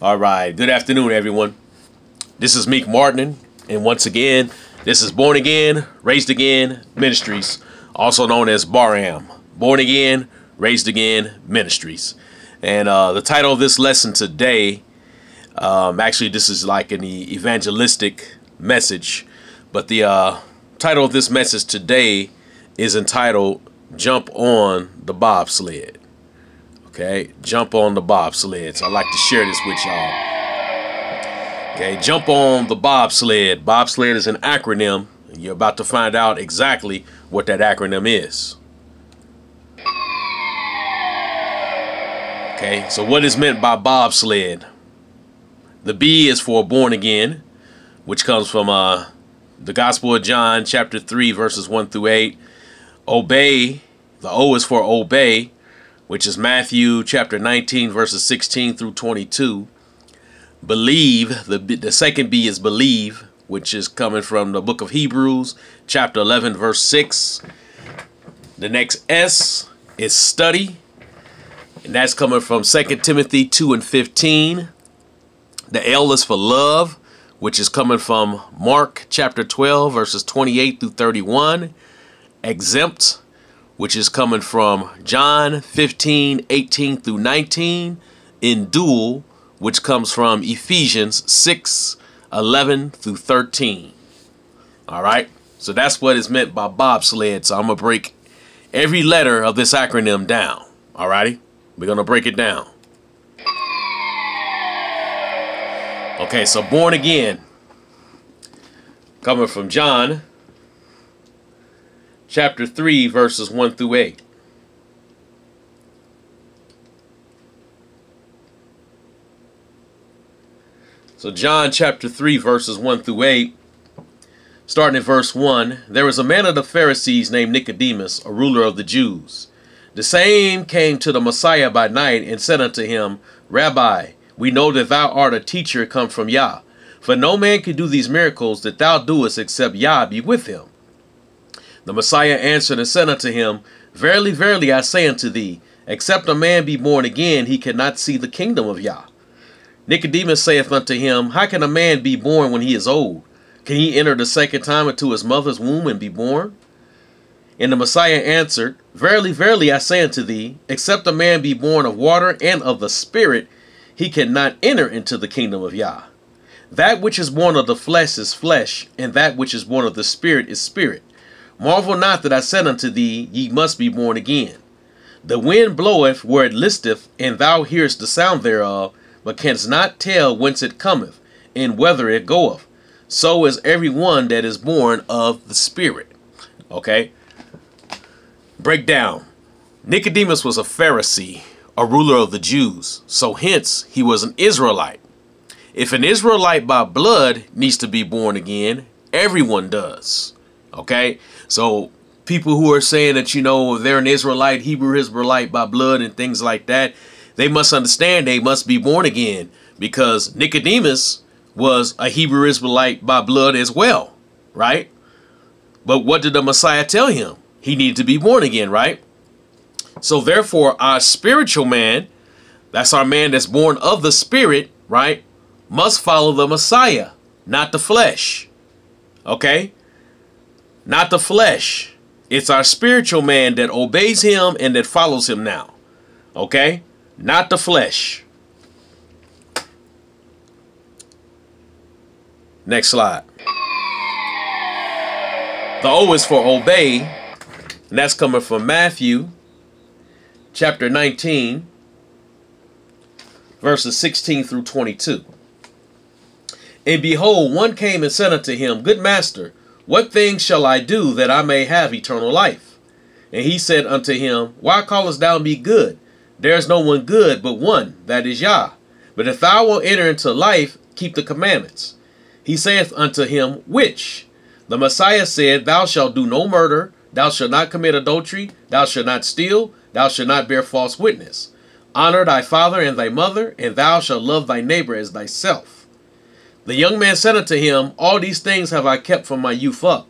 All right. Good afternoon, everyone. This is Meek Martin, and once again, this is Born Again, Raised Again Ministries, also known as BARAM. Born Again, Raised Again Ministries. And the title of this lesson today, actually, this is like an evangelistic message, but the title of this message today is entitled Jump on the Bobsled. Okay, jump on the bobsled. So I'd like to share this with y'all. Okay, jump on the bobsled. Bobsled is an acronym, and you're about to find out exactly what that acronym is. Okay, so what is meant by bobsled? The B is for born again, which comes from the Gospel of John, chapter 3, verses 1 through 8. Obey, the O is for obey, which is Matthew chapter 19, verses 16 through 22. Believe, the second B is believe, which is coming from the book of Hebrews, chapter 11, verse 6. The next S is study, and that's coming from 2 Timothy 2 and 15. The L is for love, which is coming from Mark chapter 12, verses 28 through 31. Exempt, which is coming from John 15, 18 through 19. Endure, which comes from Ephesians 6, 11 through 13. All right, so that's what is meant by bobsled. So I'm going to break every letter of this acronym down. All righty, we're going to break it down. Okay, so born again, coming from John chapter 3, verses 1 through 8. So John chapter 3, verses 1 through 8, starting at verse 1, there was a man of the Pharisees named Nicodemus, a ruler of the Jews. The same came to the Messiah by night and said unto him, Rabbi, we know that thou art a teacher come from Yah, for no man can do these miracles that thou doest except Yah be with him. The Messiah answered and said unto him, Verily, verily, I say unto thee, except a man be born again, he cannot see the kingdom of Yah. Nicodemus saith unto him, How can a man be born when he is old? Can he enter the second time into his mother's womb and be born? And the Messiah answered, Verily, verily, I say unto thee, except a man be born of water and of the Spirit, he cannot enter into the kingdom of Yah. That which is born of the flesh is flesh, and that which is born of the Spirit is spirit. Marvel not that I said unto thee, Ye must be born again. The wind bloweth where it listeth, and thou hearest the sound thereof, but canst not tell whence it cometh, and whither it goeth. So is every one that is born of the Spirit. Okay? Breakdown. Nicodemus was a Pharisee, a ruler of the Jews, so hence he was an Israelite. If an Israelite by blood needs to be born again, everyone does. Okay, so people who are saying that, you know, they're an Israelite, Hebrew Israelite by blood and things like that, they must understand they must be born again, because Nicodemus was a Hebrew Israelite by blood as well, right? But what did the Messiah tell him? He needed to be born again, right? So therefore, our spiritual man, that's our man that's born of the Spirit, right, must follow the Messiah, not the flesh. Okay? Not the flesh. It's our spiritual man that obeys him and that follows him now. Okay? Not the flesh. Next slide. The O is for obey, and that's coming from Matthew chapter 19, verses 16 through 22. And behold, one came and said unto him, Good master, what things shall I do that I may have eternal life? And he said unto him, Why callest thou me good? There is no one good but one, that is Yah. But if thou wilt enter into life, keep the commandments. He saith unto him, Which? The Messiah said, Thou shalt do no murder, thou shalt not commit adultery, thou shalt not steal, thou shalt not bear false witness. Honor thy father and thy mother, and thou shalt love thy neighbor as thyself. The young man said unto him, All these things have I kept from my youth up.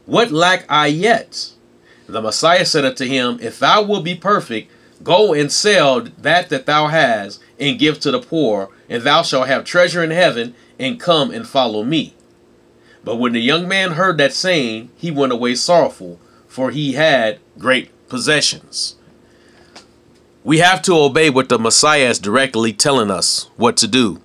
What lack I yet? The Messiah said unto him, If thou wilt be perfect, Go and sell that thou hast, and give to the poor, and thou shalt have treasure in heaven, and come and follow me. But when the young man heard that saying, he went away sorrowful, for he had great possessions. We have to obey what the Messiah is directly telling us what to do.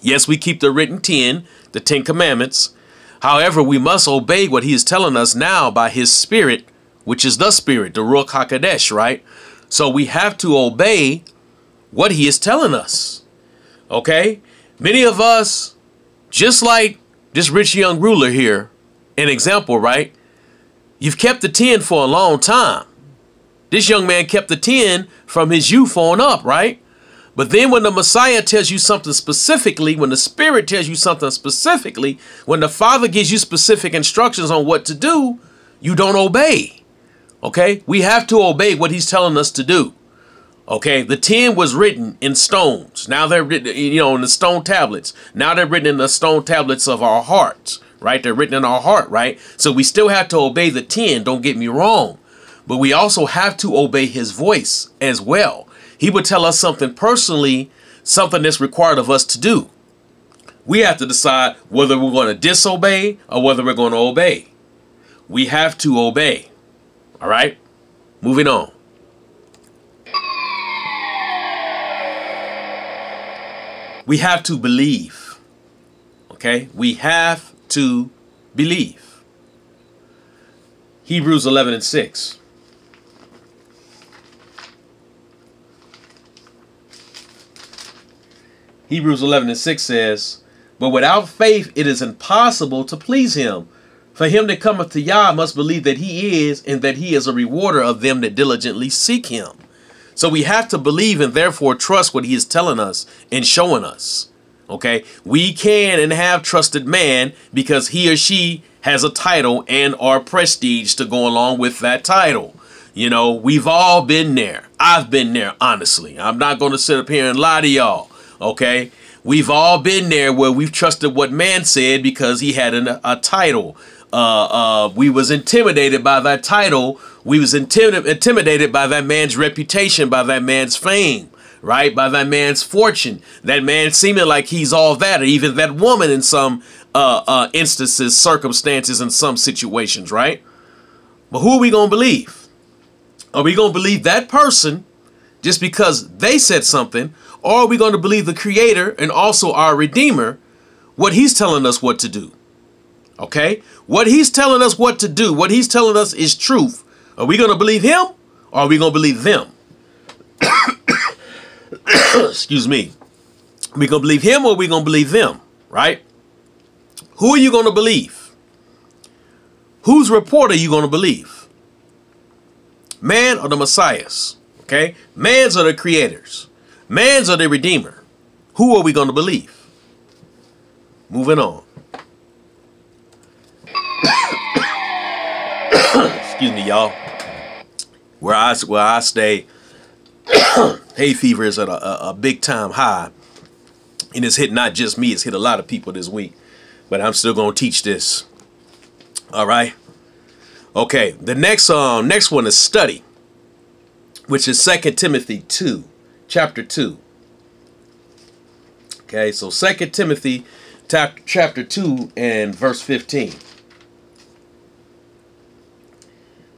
Yes, we keep the written 10, the 10 commandments. However, we must obey what he is telling us now by his spirit, which is the spirit, the Ruach HaKodesh, right? So we have to obey what he is telling us. Okay? Many of us, just like this rich young ruler here, an example, right? You've kept the 10 for a long time. This young man kept the 10 from his youth on up, right? But then when the Messiah tells you something specifically, when the Spirit tells you something specifically, when the Father gives you specific instructions on what to do, you don't obey. Okay? We have to obey what he's telling us to do. Okay? The 10 was written in stones. Now they're written, in the stone tablets. Now they're written in the stone tablets of our hearts, right? They're written in our heart, right? So we still have to obey the 10, don't get me wrong. But we also have to obey his voice as well. He would tell us something personally, something that's required of us to do. We have to decide whether we're going to disobey or whether we're going to obey. We have to obey. All right? Moving on. We have to believe. Okay? We have to believe. Hebrews 11:6. Hebrews 11:6 says, but without faith it is impossible to please him. For him that cometh to Yah must believe that he is, and that he is a rewarder of them that diligently seek him. So we have to believe and therefore trust what he is telling us and showing us. Okay, we can and have trusted man because he or she has a title and or prestige to go along with that title. We've all been there. I've been there, honestly. I'm not going to sit up here and lie to y'all. Okay, we've all been there where we've trusted what man said because he had a title. We was intimidated by that title. We was intimidated by that man's reputation, by that man's fame, right? By that man's fortune, that man seeming like he's all that, or even that woman in some instances, circumstances, in some situations, right? But who are we going to believe? Are we going to believe that person just because they said something? Or are we going to believe the Creator and also our Redeemer, what he's telling us what to do? Okay? What he's telling us what to do, what he's telling us is truth. Are we going to believe him or are we going to believe them? Excuse me. Are we going to believe him or are we going to believe them? Right? Who are you going to believe? Whose report are you going to believe? Man or the Messiahs? Okay? Man's or the Creators? Man's or the Redeemer? Who are we going to believe? Moving on. Excuse me, y'all. Where I stay, hay fever is at a big time high. And it's hit not just me, it's hit a lot of people this week. But I'm still going to teach this. All right. Okay, the next one is study, which is 2 Timothy 2. Chapter 2. Okay, so 2 Timothy chapter 2 and verse 15.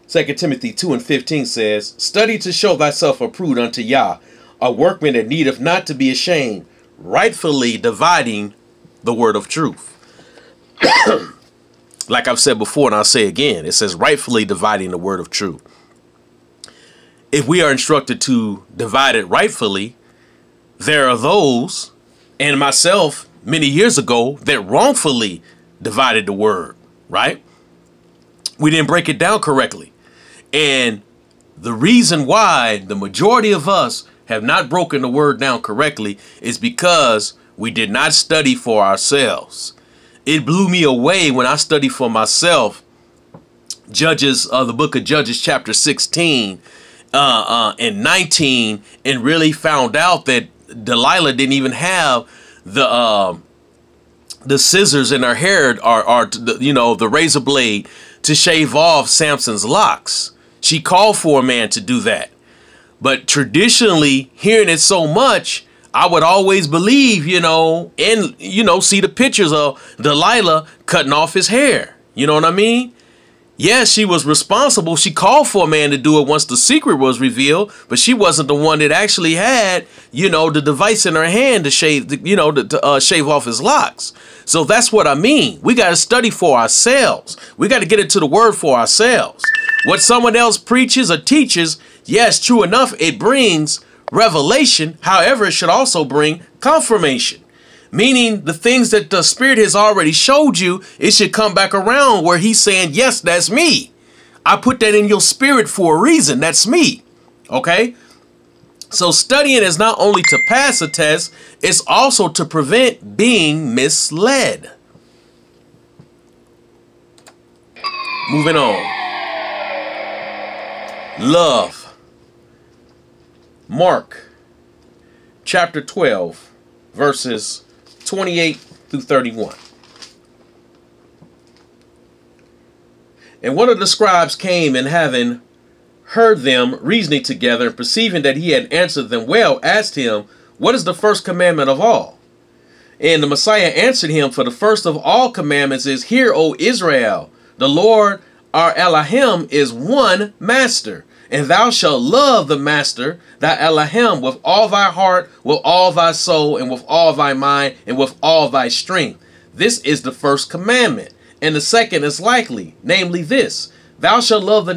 2 Timothy 2 and 15 says, study to show thyself approved unto Yah, a workman that needeth not to be ashamed, rightfully dividing the word of truth. Like I've said before, and I'll say again, it says rightfully dividing the word of truth. If we are instructed to divide it rightfully, there are those, and myself many years ago, that wrongfully divided the word, right? We didn't break it down correctly. And the reason why the majority of us have not broken the word down correctly is because we did not study for ourselves. It blew me away when I studied for myself the book of Judges chapter 16 and 19, and really found out that Delilah didn't even have the scissors in her hair or the razor blade to shave off Samson's locks. She called for a man to do that. But traditionally, hearing it so much, I would always believe, and, see the pictures of Delilah cutting off his hair. You know what I mean? Yes, she was responsible. She called for a man to do it once the secret was revealed, but she wasn't the one that actually had, the device in her hand to shave, to shave off his locks. So that's what I mean. We got to study for ourselves. We got to get into the word for ourselves. What someone else preaches or teaches, yes, true enough, it brings revelation. However, it should also bring confirmation. Meaning the things that the Spirit has already showed you, it should come back around where he's saying, yes, that's me. I put that in your spirit for a reason. That's me. Okay. So studying is not only to pass a test, it's also to prevent being misled. Moving on. Love. Mark chapter 12, verses 28 through 31. And one of the scribes came, and having heard them reasoning together, and perceiving that he had answered them well, asked him, what is the first commandment of all? And the Messiah answered him, for the first of all commandments is, hear, O Israel, the Lord our Elohim is one master. And thou shalt love the master, thy Elohim, with all thy heart, with all thy soul, and with all thy mind, and with all thy strength. This is the first commandment. And the second is likely, namely this, thou shalt love thy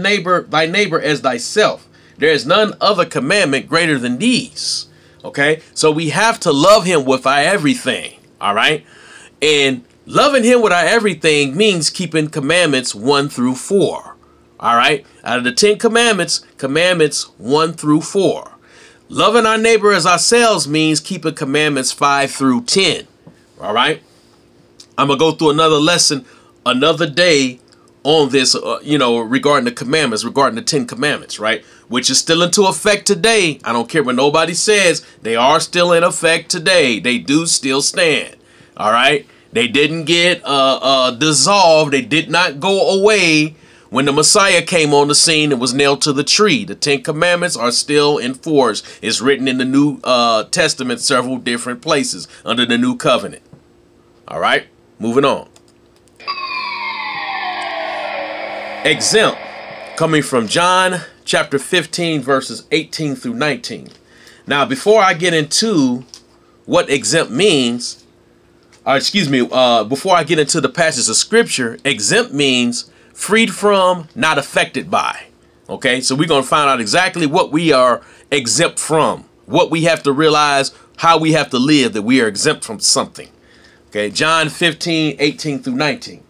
neighbor as thyself. There is none other commandment greater than these. Okay, so we have to love him with our everything. All right, and loving him with our everything means keeping commandments 1 through 4. All right. Out of the 10 commandments, commandments 1 through 4. Loving our neighbor as ourselves means keeping commandments 5 through 10. All right. I'm going to go through another lesson another day on this, regarding the commandments, regarding the 10 commandments. Right. Which is still into effect today. I don't care what nobody says. They are still in effect today. They do still stand. All right. They didn't get dissolved. They did not go away. When the Messiah came on the scene and was nailed to the tree, the 10 commandments are still in force. It's written in the New Testament, several different places under the new covenant. All right, moving on. Exempt, coming from John chapter 15, verses 18 through 19. Now, before I get into what exempt means, before I get into the passage of scripture, exempt means freed from, not affected by. Okay, so we're going to find out exactly what we are exempt from, what we have to realize, how we have to live, that we are exempt from something. Okay, John 15, 18 through 19.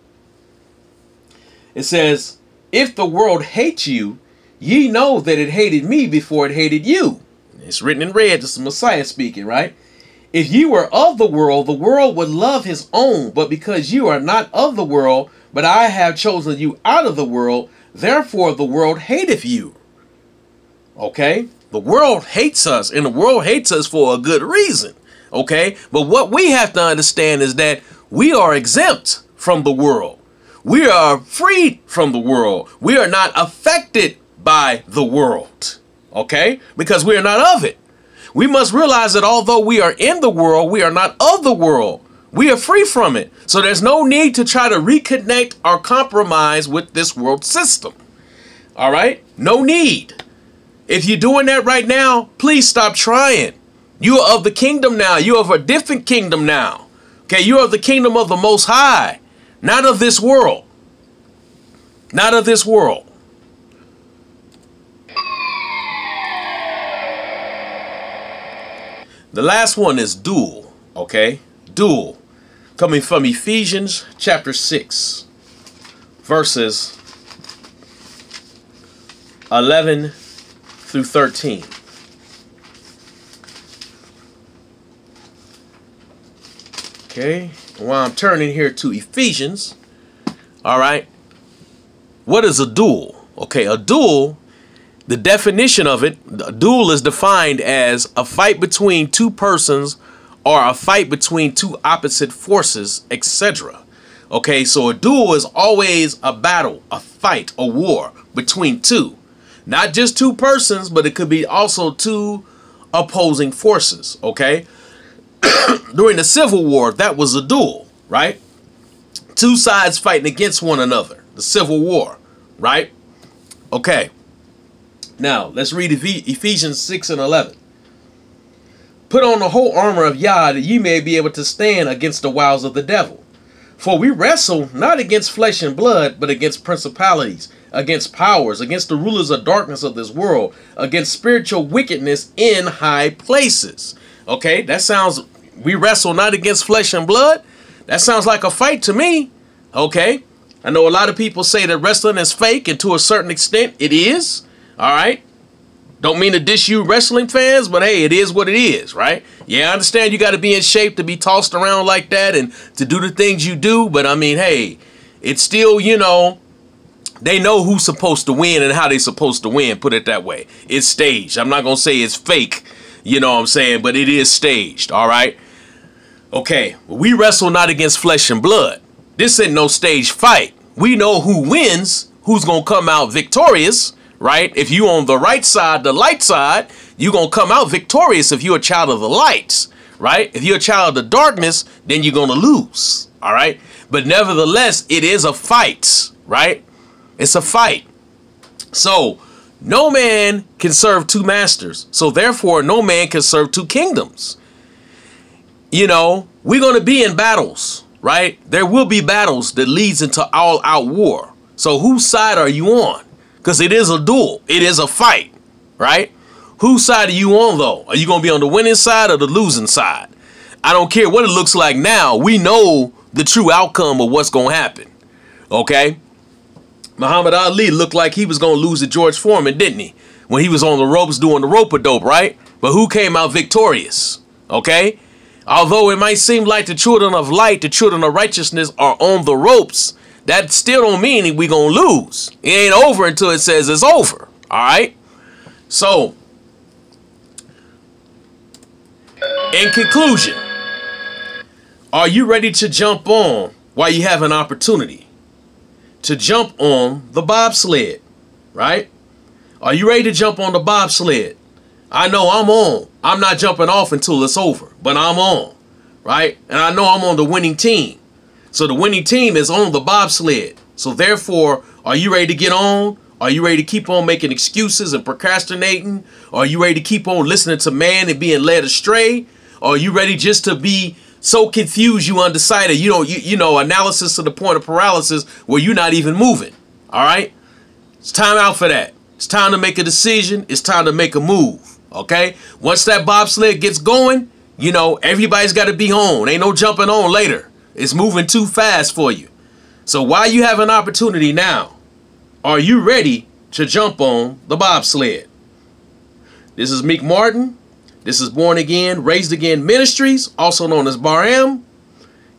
It says, if the world hates you, ye know that it hated me before it hated you. It's written in red. This is Messiah speaking, right? If you were of the world would love his own, but because you are not of the world, but I have chosen you out of the world, therefore the world hateth you. Okay? The world hates us, and the world hates us for a good reason. Okay? But what we have to understand is that we are exempt from the world. We are freed from the world. We are not affected by the world. Okay? Because we are not of it. We must realize that although we are in the world, we are not of the world. We are free from it. So there's no need to try to reconnect or compromise with this world system. All right? No need. If you're doing that right now, please stop trying. You are of the kingdom now. You are of a different kingdom now. Okay? You are of the kingdom of the Most High, not of this world. Not of this world. The last one is dual. Okay? Dual. Coming from Ephesians chapter 6, verses 11 through 13. Okay, while I'm turning here to Ephesians, all right, what is a duel? Okay, a duel, the definition of it, a duel is defined as a fight between two persons or a fight between two opposite forces, etc. Okay, so a duel is always a battle, a fight, a war between two. Not just two persons, but it could be also two opposing forces, okay? During the Civil War, that was a duel, right? Two sides fighting against one another. The Civil War, right? Okay. Now, let's read Ephesians 6 and 11. Put on the whole armor of Yah, that ye may be able to stand against the wiles of the devil. For we wrestle not against flesh and blood, but against principalities, against powers, against the rulers of darkness of this world, against spiritual wickedness in high places. Okay, that sounds, we wrestle not against flesh and blood. That sounds like a fight to me. Okay, I know a lot of people say that wrestling is fake, and to a certain extent it is. All right. Don't mean to dish you wrestling fans, but hey, it is what it is, right? Yeah, I understand you got to be in shape to be tossed around like that and to do the things you do. But I mean, hey, it's still, you know, they know who's supposed to win and how they're supposed to win. Put it that way. It's staged. I'm not going to say it's fake, you know what I'm saying? But it is staged. All right. Okay. We wrestle not against flesh and blood. This ain't no stage fight. We know who wins, who's going to come out victorious. Right? If you on the right side, the light side, you're going to come out victorious if you're a child of the lights. Right? If you're a child of the darkness, then you're going to lose. All right? But nevertheless, it is a fight. Right? It's a fight. So no man can serve two masters. So therefore, no man can serve two kingdoms. You know, we're going to be in battles. Right? There will be battles that leads into all-out war. So whose side are you on? Because it is a duel. It is a fight, right? Whose side are you on, though? Are you going to be on the winning side or the losing side? I don't care what it looks like now. We know the true outcome of what's going to happen, okay? Muhammad Ali looked like he was going to lose to George Foreman, didn't he? When he was on the ropes doing the rope-a-dope, right? But who came out victorious, okay? Although it might seem like the children of light, the children of righteousness are on the ropes, that still don't mean we gonna lose. It ain't over until it says it's over. All right. So, in conclusion, are you ready to jump on while you have an opportunity to jump on the bobsled? Right? Are you ready to jump on the bobsled? I know I'm on. I'm not jumping off until it's over, but I'm on. Right? And I know I'm on the winning team. So the winning team is on the bobsled. So therefore, are you ready to get on? Are you ready to keep on making excuses and procrastinating? Are you ready to keep on listening to man and being led astray? Or are you ready just to be so confused you undecided? You know, analysis to the point of paralysis where you're not even moving. All right? It's time out for that. It's time to make a decision. It's time to make a move. Okay? Once that bobsled gets going, you know, everybody's got to be on. Ain't no jumping on later. It's moving too fast for you. So while you have an opportunity now, are you ready to jump on the bobsled? This is Meek Martin. This is Born Again, Raised Again Ministries, also known as B.O.B.S.L.E.D.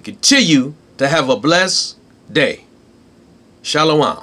Continue to have a blessed day. Shalom.